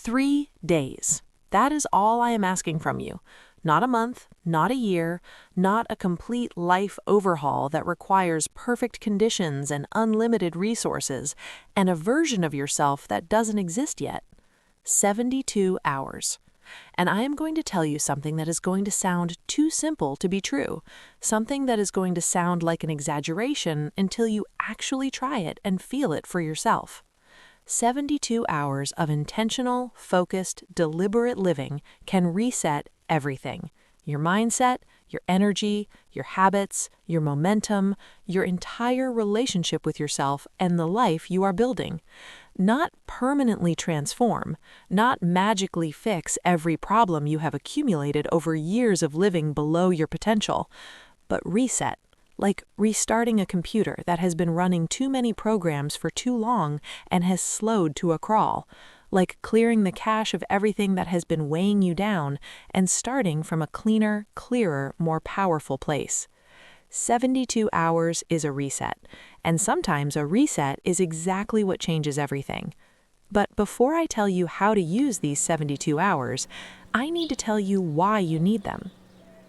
3 days. That is all I am asking from you. Not a month, not a year, not a complete life overhaul that requires perfect conditions and unlimited resources, and a version of yourself that doesn't exist yet. 72 hours. And I am going to tell you something that is going to sound too simple to be true, something that is going to sound like an exaggeration until you actually try it and feel it for yourself. 72 hours of intentional, focused, deliberate living can reset everything. Your mindset, your energy, your habits, your momentum, your entire relationship with yourself and the life you are building. Not permanently transform, not magically fix every problem you have accumulated over years of living below your potential, but reset. Like restarting a computer that has been running too many programs for too long and has slowed to a crawl. Like clearing the cache of everything that has been weighing you down and starting from a cleaner, clearer, more powerful place. 72 hours is a reset, and sometimes a reset is exactly what changes everything. But before I tell you how to use these 72 hours, I need to tell you why you need them.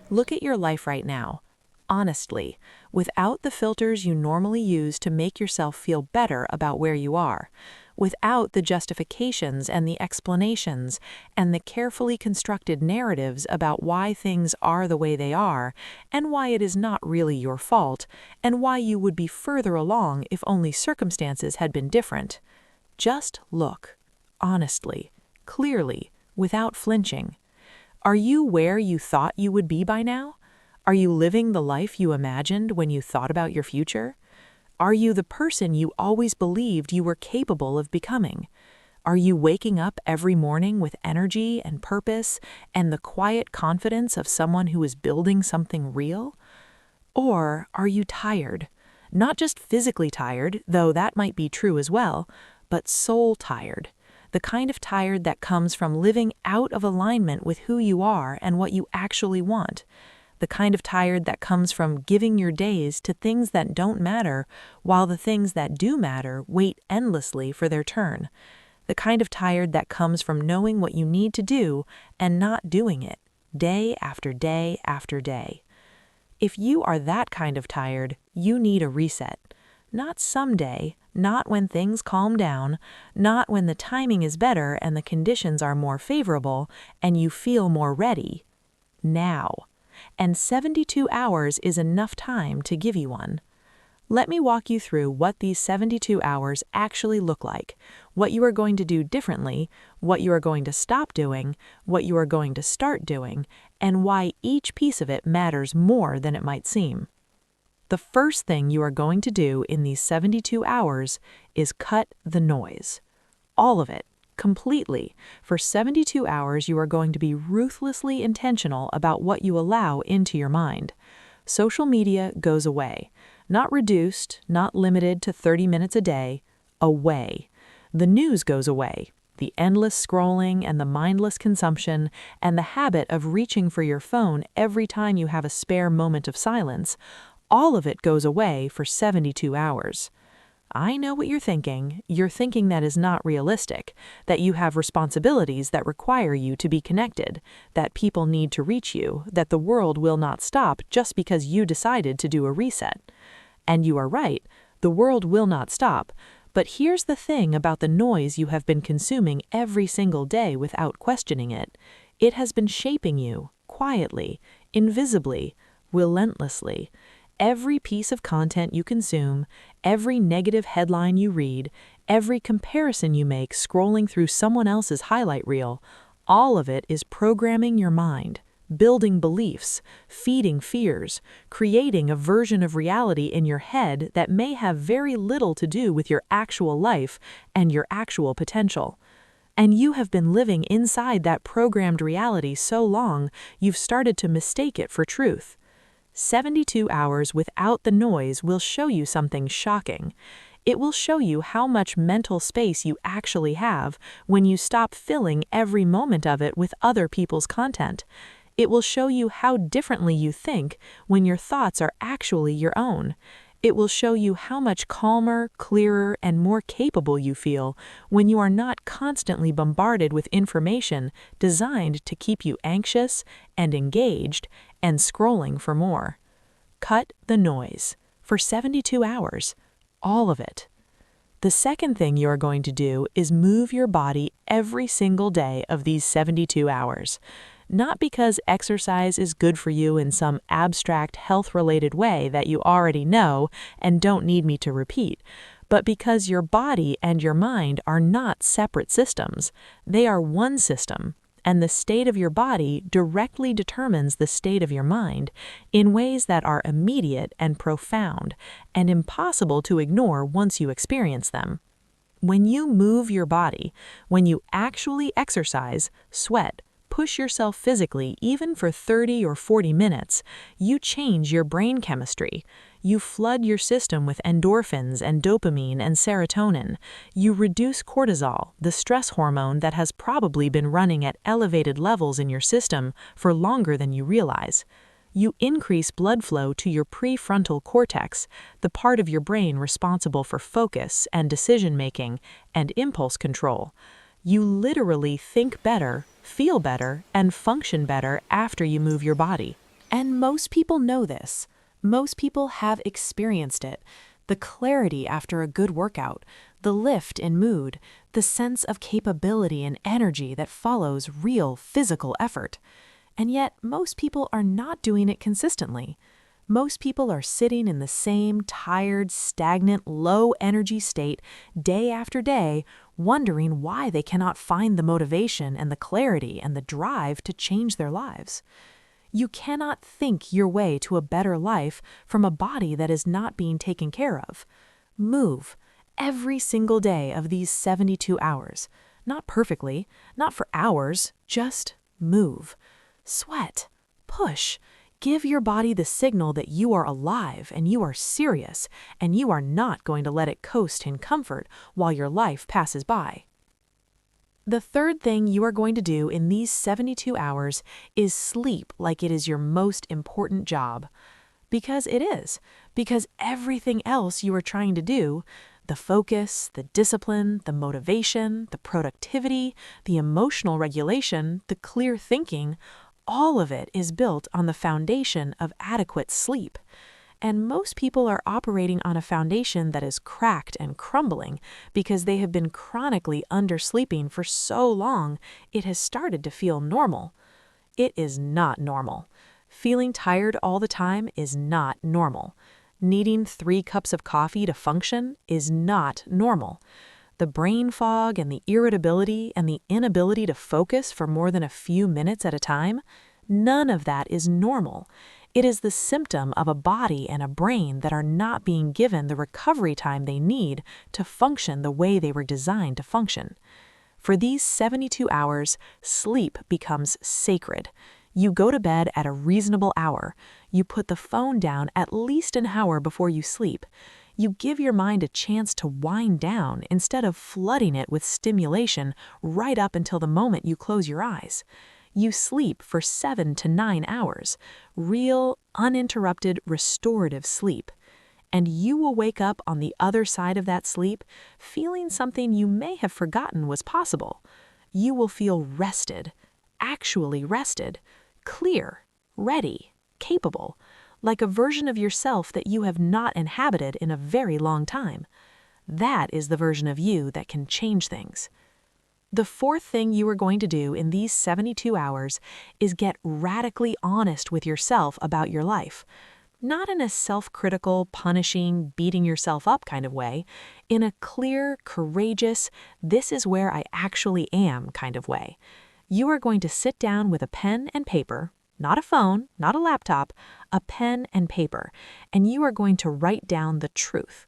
Look at your life right now. Honestly, without the filters you normally use to make yourself feel better about where you are, without the justifications and the explanations and the carefully constructed narratives about why things are the way they are and why it is not really your fault and why you would be further along if only circumstances had been different. Just look, honestly, clearly, without flinching. Are you where you thought you would be by now? Are you living the life you imagined when you thought about your future? Are you the person you always believed you were capable of becoming? Are you waking up every morning with energy and purpose and the quiet confidence of someone who is building something real? Or are you tired? Not just physically tired, though that might be true as well, but soul tired. The kind of tired that comes from living out of alignment with who you are and what you actually want. The kind of tired that comes from giving your days to things that don't matter, while the things that do matter wait endlessly for their turn. The kind of tired that comes from knowing what you need to do and not doing it, day after day after day. If you are that kind of tired, you need a reset. Not someday, not when things calm down, not when the timing is better and the conditions are more favorable and you feel more ready. Now. And 72 hours is enough time to give you one. Let me walk you through what these 72 hours actually look like, what you are going to do differently, what you are going to stop doing, what you are going to start doing, and why each piece of it matters more than it might seem. The first thing you are going to do in these 72 hours is cut the noise. All of it. Completely. For 72 hours, you are going to be ruthlessly intentional about what you allow into your mind. Social media goes away. Not reduced, not limited to 30 minutes a day. Away. The news goes away. The endless scrolling and the mindless consumption and the habit of reaching for your phone every time you have a spare moment of silence, all of it goes away for 72 hours. I know what you're thinking. You're thinking that is not realistic, that you have responsibilities that require you to be connected, that people need to reach you, that the world will not stop just because you decided to do a reset. And you are right, the world will not stop, but here's the thing about the noise you have been consuming every single day without questioning it. It has been shaping you, quietly, invisibly, relentlessly. Every piece of content you consume, every negative headline you read, every comparison you make scrolling through someone else's highlight reel, all of it is programming your mind, building beliefs, feeding fears, creating a version of reality in your head that may have very little to do with your actual life and your actual potential. And you have been living inside that programmed reality so long, you've started to mistake it for truth. 72 hours without the noise will show you something shocking. It will show you how much mental space you actually have when you stop filling every moment of it with other people's content. It will show you how differently you think when your thoughts are actually your own. It will show you how much calmer, clearer, and more capable you feel when you are not constantly bombarded with information designed to keep you anxious and engaged and scrolling for more. Cut the noise for 72 hours, all of it. The second thing you are going to do is move your body every single day of these 72 hours. Not because exercise is good for you in some abstract health-related way that you already know and don't need me to repeat, but because your body and your mind are not separate systems. They are one system, and the state of your body directly determines the state of your mind in ways that are immediate and profound and impossible to ignore once you experience them. When you move your body, when you actually exercise, sweat, push yourself physically even for 30 or 40 minutes, you change your brain chemistry. You flood your system with endorphins and dopamine and serotonin. You reduce cortisol, the stress hormone that has probably been running at elevated levels in your system for longer than you realize. You increase blood flow to your prefrontal cortex, the part of your brain responsible for focus and decision-making and impulse control. You literally think better, feel better, and function better after you move your body. And most people know this. Most people have experienced it. The clarity after a good workout, the lift in mood, the sense of capability and energy that follows real physical effort. And yet, most people are not doing it consistently. Most people are sitting in the same tired, stagnant, low-energy state day after day, wondering why they cannot find the motivation and the clarity and the drive to change their lives. You cannot think your way to a better life from a body that is not being taken care of. Move every single day of these 72 hours. Not perfectly, not for hours, just move. Sweat, push. Give your body the signal that you are alive and you are serious and you are not going to let it coast in comfort while your life passes by. The third thing you are going to do in these 72 hours is sleep like it is your most important job. Because it is. Because everything else you are trying to do, the focus, the discipline, the motivation, the productivity, the emotional regulation, the clear thinking, all of it is built on the foundation of adequate sleep. And most people are operating on a foundation that is cracked and crumbling because they have been chronically undersleeping for so long it has started to feel normal. It is not normal. Feeling tired all the time is not normal. Needing 3 cups of coffee to function is not normal. The brain fog and the irritability and the inability to focus for more than a few minutes at a time, none of that is normal. It is the symptom of a body and a brain that are not being given the recovery time they need to function the way they were designed to function. For these 72 hours, sleep becomes sacred. You go to bed at a reasonable hour. You put the phone down at least an hour before you sleep. You give your mind a chance to wind down instead of flooding it with stimulation right up until the moment you close your eyes. You sleep for 7 to 9 hours, real, uninterrupted, restorative sleep. And you will wake up on the other side of that sleep feeling something you may have forgotten was possible. You will feel rested, actually rested, clear, ready, capable, like a version of yourself that you have not inhabited in a very long time. That is the version of you that can change things. The fourth thing you are going to do in these 72 hours is get radically honest with yourself about your life. Not in a self-critical, punishing, beating yourself up kind of way, in a clear, courageous, this is where I actually am kind of way. You are going to sit down with a pen and paper, not a phone, not a laptop, a pen and paper, and you are going to write down the truth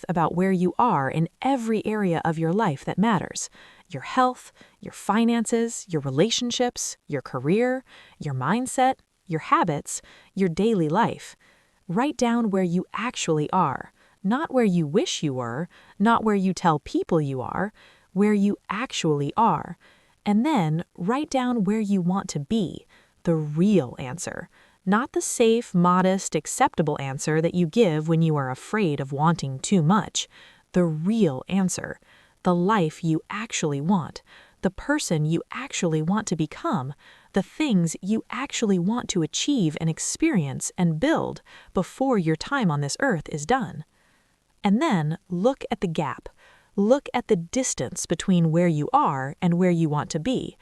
about where you are in every area of your life that matters. Your health, your finances, your relationships, your career, your mindset, your habits, your daily life. Write down where you actually are, not where you wish you were, not where you tell people you are, where you actually are. And then write down where you want to be, the real answer, Not the safe, modest, acceptable answer that you give when you are afraid of wanting too much. The real answer. The life you actually want. The person you actually want to become. The things you actually want to achieve and experience and build before your time on this earth is done. And then look at the gap. Look at the distance between where you are and where you want to be.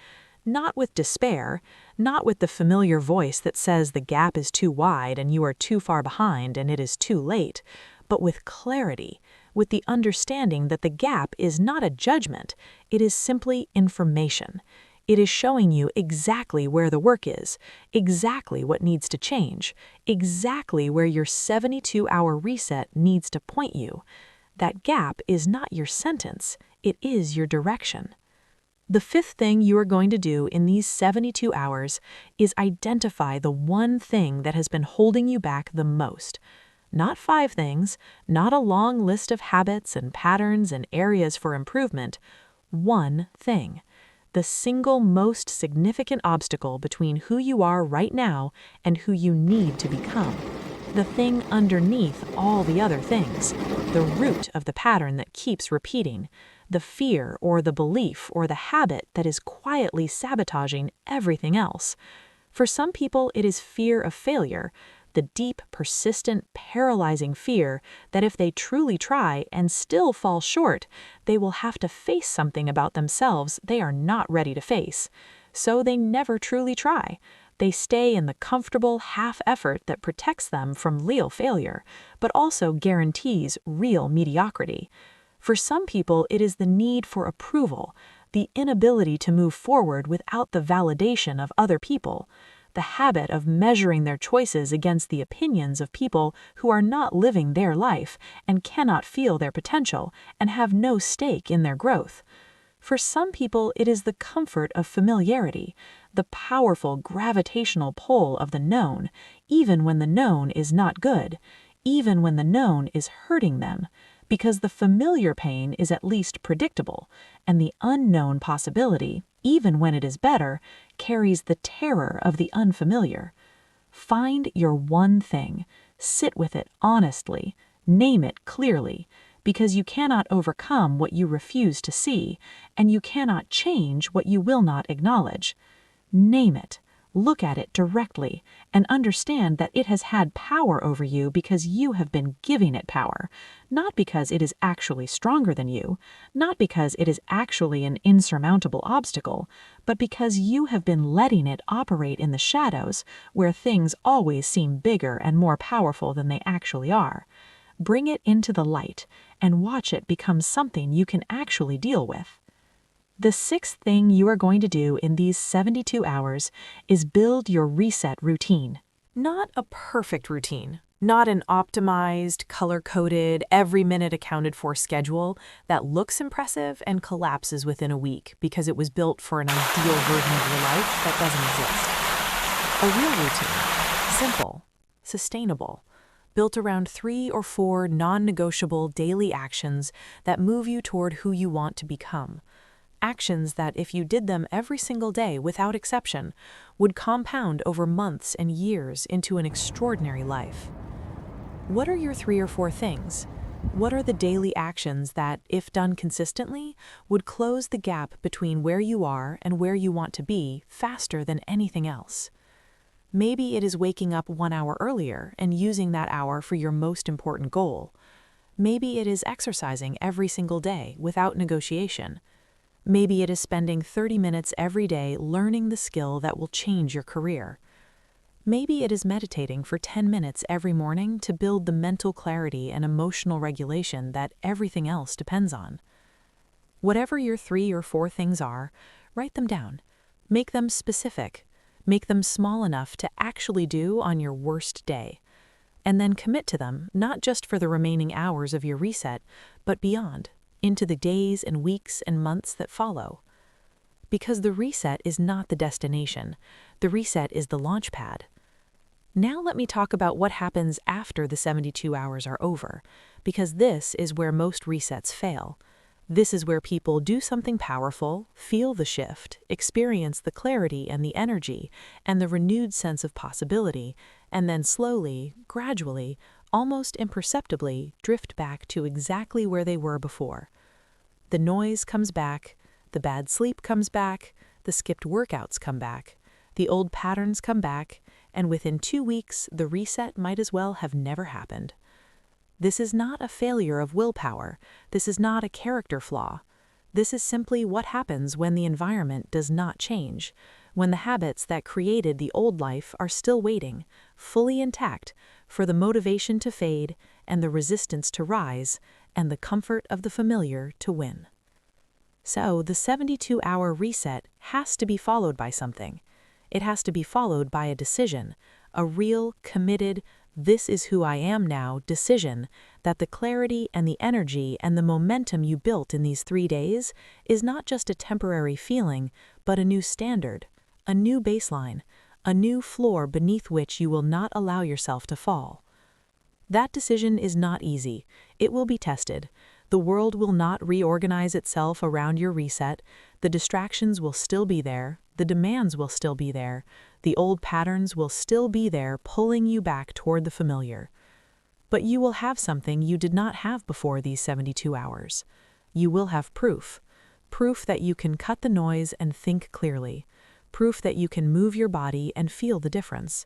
Not with despair, not with the familiar voice that says the gap is too wide and you are too far behind and it is too late, but with clarity, with the understanding that the gap is not a judgment, it is simply information. It is showing you exactly where the work is, exactly what needs to change, exactly where your 72-hour reset needs to point you. That gap is not your sentence, it is your direction. The fifth thing you are going to do in these 72 hours is identify the one thing that has been holding you back the most. Not 5 things, not a long list of habits and patterns and areas for improvement. One thing. The single most significant obstacle between who you are right now and who you need to become. The thing underneath all the other things. The root of the pattern that keeps repeating. The fear or the belief or the habit that is quietly sabotaging everything else. For some people, it is fear of failure, the deep, persistent, paralyzing fear that if they truly try and still fall short, they will have to face something about themselves they are not ready to face. So they never truly try. They stay in the comfortable half effort that protects them from real failure, but also guarantees real mediocrity. For some people, it is the need for approval, the inability to move forward without the validation of other people, the habit of measuring their choices against the opinions of people who are not living their life and cannot feel their potential and have no stake in their growth. For some people, it is the comfort of familiarity, the powerful gravitational pull of the known, even when the known is not good, even when the known is hurting them, because the familiar pain is at least predictable, and the unknown possibility, even when it is better, carries the terror of the unfamiliar. Find your one thing, sit with it honestly, name it clearly, because you cannot overcome what you refuse to see, and you cannot change what you will not acknowledge. Name it. Look at it directly and understand that it has had power over you because you have been giving it power, not because it is actually stronger than you, not because it is actually an insurmountable obstacle, but because you have been letting it operate in the shadows where things always seem bigger and more powerful than they actually are. Bring it into the light and watch it become something you can actually deal with. The sixth thing you are going to do in these 72 hours is build your reset routine. Not a perfect routine, not an optimized, color-coded, every minute accounted for schedule that looks impressive and collapses within a week because it was built for an ideal version of your life that doesn't exist. A real routine, simple, sustainable, built around 3 or 4 non-negotiable daily actions that move you toward who you want to become. Actions that, if you did them every single day without exception, would compound over months and years into an extraordinary life. What are your 3 or 4 things? What are the daily actions that, if done consistently, would close the gap between where you are and where you want to be faster than anything else? Maybe it is waking up 1 hour earlier and using that hour for your most important goal. Maybe it is exercising every single day without negotiation. Maybe it is spending 30 minutes every day learning the skill that will change your career. Maybe it is meditating for 10 minutes every morning to build the mental clarity and emotional regulation that everything else depends on. Whatever your 3 or 4 things are, write them down. Make them specific. Make them small enough to actually do on your worst day. And then commit to them, not just for the remaining hours of your reset, but beyond, into the days and weeks and months that follow. Because the reset is not the destination. The reset is the launch pad. Now let me talk about what happens after the 72 hours are over, because this is where most resets fail. This is where people do something powerful, feel the shift, experience the clarity and the energy, and the renewed sense of possibility, and then slowly, gradually, almost imperceptibly drift back to exactly where they were before. The noise comes back, the bad sleep comes back, the skipped workouts come back, the old patterns come back, and within 2 weeks, the reset might as well have never happened. This is not a failure of willpower. This is not a character flaw. This is simply what happens when the environment does not change, when the habits that created the old life are still waiting, fully intact, for the motivation to fade and the resistance to rise and the comfort of the familiar to win. So the 72-hour reset has to be followed by something. It has to be followed by a decision, a real, committed, this is who I am now decision that the clarity and the energy and the momentum you built in these 3 days is not just a temporary feeling, but a new standard, a new baseline, a new floor beneath which you will not allow yourself to fall. That decision is not easy. It will be tested. The world will not reorganize itself around your reset. The distractions will still be there. The demands will still be there. The old patterns will still be there, pulling you back toward the familiar. But you will have something you did not have before these 72 hours. You will have proof. Proof that you can cut the noise and think clearly. Proof that you can move your body and feel the difference.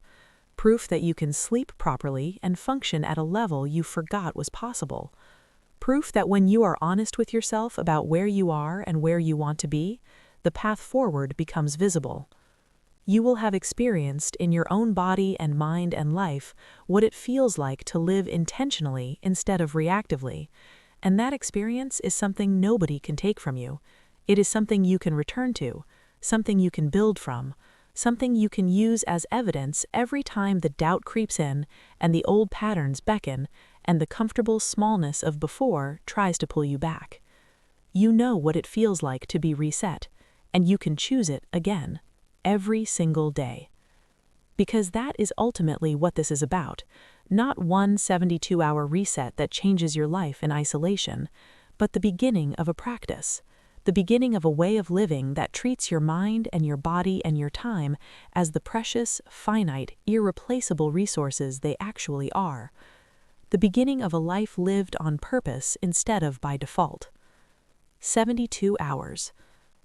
Proof that you can sleep properly and function at a level you forgot was possible. Proof that when you are honest with yourself about where you are and where you want to be, the path forward becomes visible. You will have experienced in your own body and mind and life what it feels like to live intentionally instead of reactively, and that experience is something nobody can take from you. It is something you can return to, something you can build from, something you can use as evidence every time the doubt creeps in and the old patterns beckon and the comfortable smallness of before tries to pull you back. You know what it feels like to be reset, and you can choose it again, every single day. Because that is ultimately what this is about, not one 72-hour reset that changes your life in isolation, but the beginning of a practice, the beginning of a way of living that treats your mind and your body and your time as the precious, finite, irreplaceable resources they actually are. The beginning of a life lived on purpose instead of by default. 72 hours.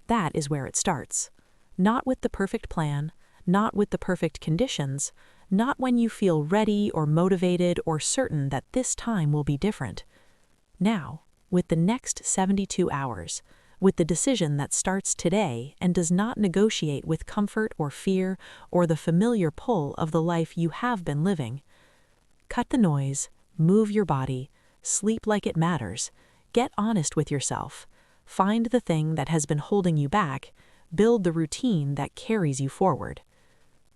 That is where it starts. Not with the perfect plan, not with the perfect conditions, not when you feel ready or motivated or certain that this time will be different. Now, with the next 72 hours, with the decision that starts today and does not negotiate with comfort or fear or the familiar pull of the life you have been living. Cut the noise, move your body, sleep like it matters, get honest with yourself, find the thing that has been holding you back, build the routine that carries you forward.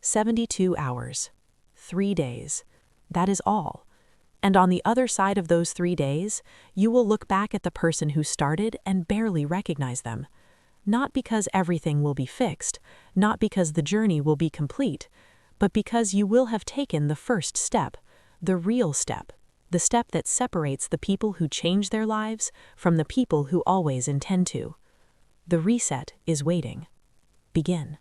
72 hours, 3 days, that is all. And on the other side of those 3 days, you will look back at the person who started and barely recognize them. Not because everything will be fixed, not because the journey will be complete, but because you will have taken the first step, the real step, the step that separates the people who change their lives from the people who always intend to. The reset is waiting. Begin.